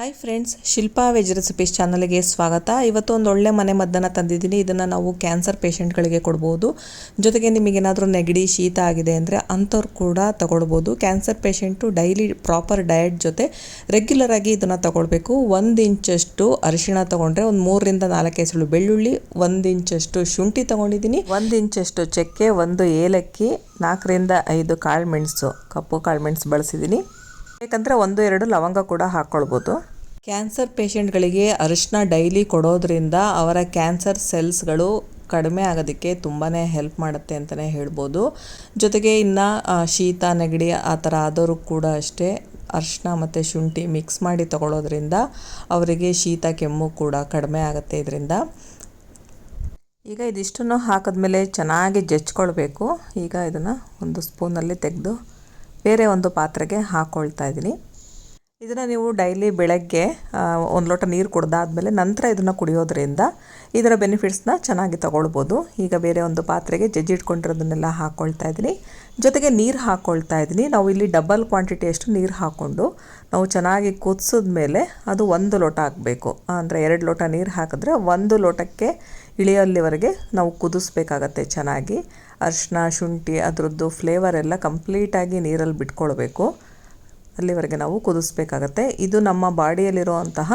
Hi friends, Shilpa veg recipes ಚಾನಲ್ಗೆ ಸ್ವಾಗತ. ಇವತ್ತು ಒಂದು ಒಳ್ಳೆ ಮನೆ ಮದ್ದನ್ನು ತಂದಿದ್ದೀನಿ. ಇದನ್ನು ನಾವು ಕ್ಯಾನ್ಸರ್ ಪೇಷಂಟ್ಗಳಿಗೆ ಕೊಡ್ಬೋದು. ಜೊತೆಗೆ ನಿಮಗೇನಾದರೂ ನೆಗಡಿ ಶೀತ ಆಗಿದೆ ಅಂದರೆ ಅಂಥವ್ರು ಕೂಡ ತಗೊಳ್ಬೋದು. Cancer patient daily proper diet ಜೊತೆ ರೆಗ್ಯುಲರ್ ಆಗಿ ಇದನ್ನು ತಗೊಳ್ಬೇಕು. 1 ಇಂಚಷ್ಟು ಅರಿಶಿಣ ತೊಗೊಂಡ್ರೆ ಒಂದು 3ರಿಂದ 4 ಎಸಳು ಬೆಳ್ಳುಳ್ಳಿ, 1 ಇಂಚಷ್ಟು ಶುಂಠಿ ತೊಗೊಂಡಿದ್ದೀನಿ, 1 ಇಂಚಷ್ಟು ಚಕ್ಕೆ, 1 ಏಲಕ್ಕಿ, 4ರಿಂದ 5 ಕಾಳುಮೆಣಸು, ಕಪ್ಪು ಕಾಳುಮೆಣಸು ಬಳಸಿದ್ದೀನಿ. ಬೇಕಂದರೆ 1-2 ಲವಂಗ ಕೂಡ ಹಾಕ್ಕೊಳ್ಬೋದು. ಕ್ಯಾನ್ಸರ್ ಪೇಷಂಟ್ಗಳಿಗೆ ಅರಿಶಿನ ಡೈಲಿ ಕೊಡೋದ್ರಿಂದ ಅವರ ಕ್ಯಾನ್ಸರ್ ಸೆಲ್ಸ್ಗಳು ಕಡಿಮೆ ಆಗೋದಕ್ಕೆ ತುಂಬಾ ಹೆಲ್ಪ್ ಮಾಡುತ್ತೆ ಅಂತಲೇ ಹೇಳ್ಬೋದು. ಜೊತೆಗೆ ಇನ್ನು ಶೀತ ನೆಗಡಿ ಆ ಥರ ಆದವರು ಕೂಡ ಅಷ್ಟೇ ಅರಿಶಿನ ಮತ್ತು ಶುಂಠಿ ಮಿಕ್ಸ್ ಮಾಡಿ ತಗೊಳ್ಳೋದ್ರಿಂದ ಅವರಿಗೆ ಶೀತ ಕೆಮ್ಮು ಕೂಡ ಕಡಿಮೆ ಆಗುತ್ತೆ ಇದರಿಂದ. ಈಗ ಇದಿಷ್ಟನ್ನು ಹಾಕಿದ್ಮೇಲೆ ಚೆನ್ನಾಗಿ ಜಜ್ಕೊಳ್ಬೇಕು. ಈಗ ಇದನ್ನು ಒಂದು ಸ್ಪೂನಲ್ಲಿ ತೆಗೆದು ಬೇರೆ ಒಂದು ಪಾತ್ರೆಗೆ ಹಾಕ್ಕೊಳ್ತಾ ಇದ್ದೀನಿ. ಇದನ್ನು ನೀವು ಡೈಲಿ ಬೆಳಗ್ಗೆ 1 ಲೋಟ ನೀರು ಕುಡ್ದಾದ್ಮೇಲೆ ನಂತರ ಇದನ್ನು ಕುಡಿಯೋದ್ರಿಂದ ಇದರ ಬೆನಿಫಿಟ್ಸ್ನ ಚೆನ್ನಾಗಿ ತಗೊಳ್ಬೋದು. ಈಗ ಬೇರೆ ಒಂದು ಪಾತ್ರೆಗೆ ಜಜ್ಜಿಟ್ಕೊಂಡಿರೋದನ್ನೆಲ್ಲ ಹಾಕ್ಕೊಳ್ತಾ ಇದ್ದೀನಿ. ಜೊತೆಗೆ ನೀರು ಹಾಕ್ಕೊಳ್ತಾ ಇದ್ದೀನಿ. ನಾವು ಇಲ್ಲಿ ಡಬಲ್ ಕ್ವಾಂಟಿಟಿಯಷ್ಟು ನೀರು ಹಾಕ್ಕೊಂಡು ನಾವು ಚೆನ್ನಾಗಿ ಕುದಿಸಿದ್ಮೇಲೆ ಅದು 1 ಲೋಟ ಆಗಬೇಕು. ಅಂದರೆ 2 ಲೋಟ ನೀರು ಹಾಕಿದ್ರೆ 1 ಲೋಟಕ್ಕೆ ಇಳಿಯೋಲ್ಲಿವರೆಗೆ ನಾವು ಕುದಿಸ್ಬೇಕಾಗತ್ತೆ ಚೆನ್ನಾಗಿ. ಅರಿಶಿನ ಶುಂಠಿ ಅದರದ್ದು ಫ್ಲೇವರ್ ಎಲ್ಲ ಕಂಪ್ಲೀಟಾಗಿ ನೀರಲ್ಲಿ ಬಿಟ್ಕೊಳ್ಬೇಕು. ಅಲ್ಲಿವರೆಗೆ ನಾವು ಕುದಿಸ್ಬೇಕಾಗತ್ತೆ. ಇದು ನಮ್ಮ ಬಾಡಿಯಲ್ಲಿರುವಂತಹ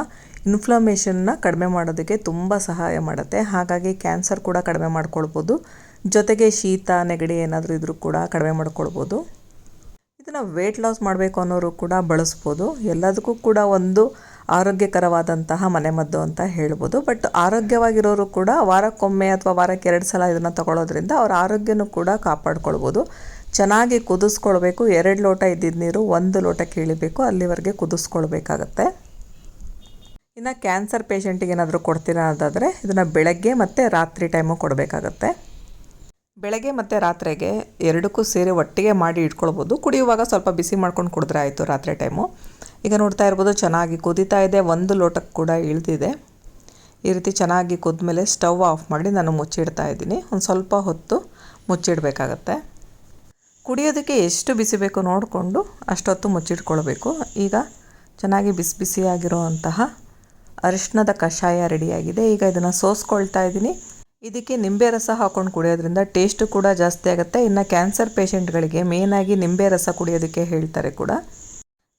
ಇನ್ಫ್ಲಮೇಷನ್ನ ಕಡಿಮೆ ಮಾಡೋದಕ್ಕೆ ತುಂಬ ಸಹಾಯ ಮಾಡುತ್ತೆ. ಹಾಗಾಗಿ ಕ್ಯಾನ್ಸರ್ ಕೂಡ ಕಡಿಮೆ ಮಾಡ್ಕೊಳ್ಬೋದು. ಜೊತೆಗೆ ಶೀತ ನೆಗಡಿ ಏನಾದರೂ ಇದ್ರೂ ಕೂಡ ಕಡಿಮೆ ಮಾಡ್ಕೊಳ್ಬೋದು. ಇದನ್ನು ವೆಯ್ಟ್ ಲಾಸ್ ಮಾಡಬೇಕು ಅನ್ನೋರು ಕೂಡ ಬಳಸ್ಬೋದು. ಎಲ್ಲದಕ್ಕೂ ಕೂಡ ಒಂದು ಆರೋಗ್ಯಕರವಾದಂತಹ ಮನೆಮದ್ದು ಅಂತ ಹೇಳ್ಬೋದು. ಬಟ್ ಆರೋಗ್ಯವಾಗಿರೋರು ಕೂಡ ವಾರಕ್ಕೊಮ್ಮೆ ಅಥವಾ ವಾರಕ್ಕೆ 2 ಸಲ ಇದನ್ನು ತಗೊಳ್ಳೋದ್ರಿಂದ ಅವ್ರ ಆರೋಗ್ಯನೂ ಕೂಡ ಕಾಪಾಡ್ಕೊಳ್ಬೋದು. ಚೆನ್ನಾಗಿ ಕುದಿಸ್ಕೊಳ್ಬೇಕು. 2 ಲೋಟ ಇದ್ದಿದ್ದ ನೀರು 1 ಲೋಟಕ್ಕೆ ಇಳಿಬೇಕು. ಅಲ್ಲಿವರೆಗೆ ಕುದಿಸ್ಕೊಳ್ಬೇಕಾಗತ್ತೆ. ಇನ್ನು ಕ್ಯಾನ್ಸರ್ ಪೇಷಂಟಿಗೆ ಏನಾದರೂ ಕೊಡ್ತೀರಾ ಅಂತಾದರೆ ಇದನ್ನು ಬೆಳಗ್ಗೆ ಮತ್ತು ರಾತ್ರಿ ಟೈಮು ಕೊಡಬೇಕಾಗತ್ತೆ. ಬೆಳಗ್ಗೆ ಮತ್ತು ರಾತ್ರಿಗೆ ಎರಡಕ್ಕೂ ಸೇರಿ ಒಟ್ಟಿಗೆ ಮಾಡಿ ಇಟ್ಕೊಳ್ಬೋದು. ಕುಡಿಯುವಾಗ ಸ್ವಲ್ಪ ಬಿಸಿ ಮಾಡ್ಕೊಂಡು ಕುಡಿದ್ರೆ ಆಯಿತು ರಾತ್ರಿ ಟೈಮು. ಈಗ ನೋಡ್ತಾ ಇರ್ಬೋದು ಚೆನ್ನಾಗಿ ಕುದೀತಾ ಇದೆ. 1 ಲೋಟಕ್ಕೆ ಕೂಡ ಇಳಿದಿದೆ. ಈ ರೀತಿ ಚೆನ್ನಾಗಿ ಕುದ್ಮೇಲೆ ಸ್ಟವ್ ಆಫ್ ಮಾಡಿ ನಾನು ಮುಚ್ಚಿಡ್ತಾ ಇದ್ದೀನಿ. ಒಂದು ಸ್ವಲ್ಪ ಹೊತ್ತು ಮುಚ್ಚಿಡಬೇಕಾಗತ್ತೆ. ಕುಡಿಯೋದಕ್ಕೆ ಎಷ್ಟು ಬಿಸಿ ಬೇಕು ನೋಡಿಕೊಂಡು ಅಷ್ಟೊತ್ತು ಮುಚ್ಚಿಟ್ಕೊಳ್ಬೇಕು. ಈಗ ಚೆನ್ನಾಗಿ ಬಿಸಿ ಬಿಸಿಯಾಗಿರುವಂತಹ ಅರಿಶಿಣದ ಕಷಾಯ ರೆಡಿಯಾಗಿದೆ. ಈಗ ಇದನ್ನು ಸೋಸ್ಕೊಳ್ತಾ ಇದ್ದೀನಿ. ಇದಕ್ಕೆ ನಿಂಬೆ ರಸ ಹಾಕ್ಕೊಂಡು ಕುಡಿಯೋದ್ರಿಂದ ಟೇಸ್ಟು ಕೂಡ ಜಾಸ್ತಿ ಆಗುತ್ತೆ. ಇನ್ನು ಕ್ಯಾನ್ಸರ್ ಪೇಷಂಟ್ಗಳಿಗೆ ಮೇಯ್ನಾಗಿ ನಿಂಬೆ ರಸ ಕುಡಿಯೋದಕ್ಕೆ ಹೇಳ್ತಾರೆ ಕೂಡ.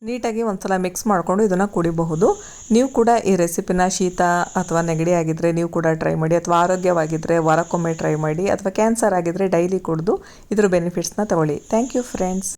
ನೀಟಾಗಿ ಒಂದ್ಸಲ ಮಿಕ್ಸ್ ಮಾಡಿಕೊಂಡು ಇದನ್ನು ಕುಡಿಬಹುದು. ನೀವು ಕೂಡ ಈ ರೆಸಿಪಿನ ಶೀತ ಅಥವಾ ನೆಗಡಿ ಆಗಿದ್ದರೆ ನೀವು ಕೂಡ ಟ್ರೈ ಮಾಡಿ, ಅಥವಾ ಆರೋಗ್ಯವಾಗಿದ್ದರೆ ವಾರಕ್ಕೊಮ್ಮೆ ಟ್ರೈ ಮಾಡಿ, ಅಥವಾ ಕ್ಯಾನ್ಸರ್ ಆಗಿದ್ದರೆ ಡೈಲಿ ಕುಡಿದು ಇದ್ರ ಬೆನಿಫಿಟ್ಸ್ನ ತಗೊಳ್ಳಿ. Thank you friends.